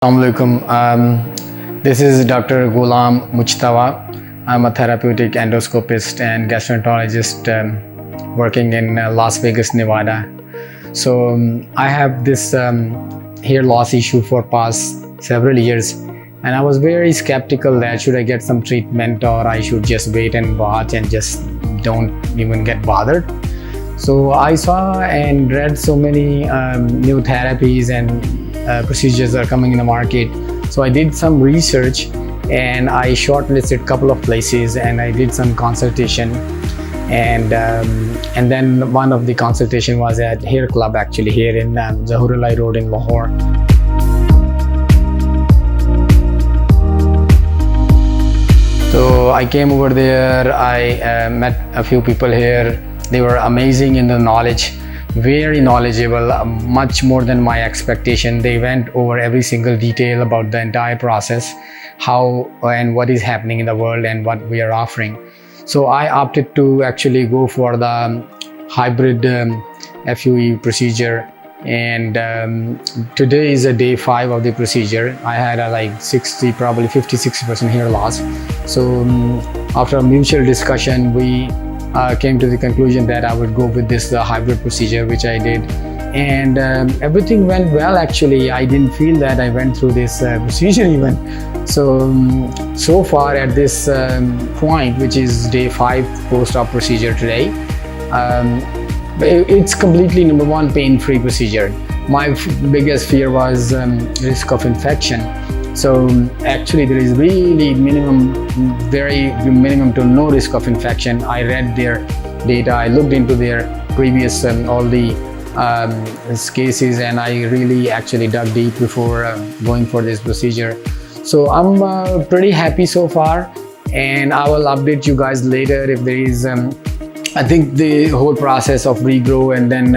Assalamualaikum. This is Dr. Ghulam Mujtaba. I'm a therapeutic endoscopist and gastroenterologist working in Las Vegas, Nevada. So I have this hair loss issue for past several years, and I was very skeptical that should I get some treatment or I should just wait and watch and just don't even get bothered. So I saw and read so many new therapies and procedures are coming in the market. So I did some research and I shortlisted a couple of places and I did some consultation, and then one of the consultation was at Hair Club, actually here in Zahurullah Road in Lahore. So I came over there, I met a few people here. They were amazing in the knowledge, very knowledgeable, much more than my expectation. They went over every single detail about the entire process, how and what is happening in the world and what we are offering. So I opted to actually go for the Hybrid FUE procedure, and today is a day 5 of the procedure. I had a like 60, probably 50-60% hair loss. So after a mutual discussion, we came to the conclusion that I would go with this hybrid procedure, which I did, and everything went well. Actually, I didn't feel that I went through this procedure even. So far at this point, which is day 5 post-op procedure today, it's completely, number one, pain-free procedure. My biggest fear was risk of infection. So actually there is really very minimum to no risk of infection. I read their data, I looked into their previous all the cases, and I really actually dug deep before going for this procedure. So I'm pretty happy so far, and I will update you guys later if there is I think the whole process of regrow and then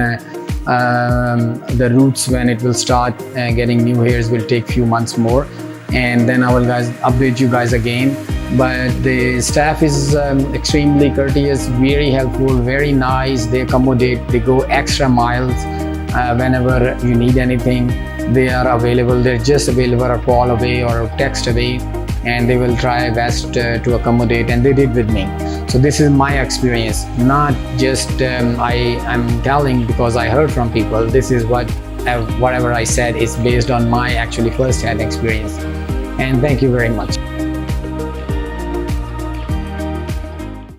the roots, when it will start getting new hairs, will take few months more, and then I will update you guys again. But the staff is extremely courteous, very helpful, very nice. They accommodate, they go extra miles whenever you need anything. They are available. They're just available a call away or a text away, and they will try best to accommodate, and they did with me. So this is my experience, not just I'm telling because I heard from people. This is whatever I said is based on my actually first-hand experience. And thank you very much.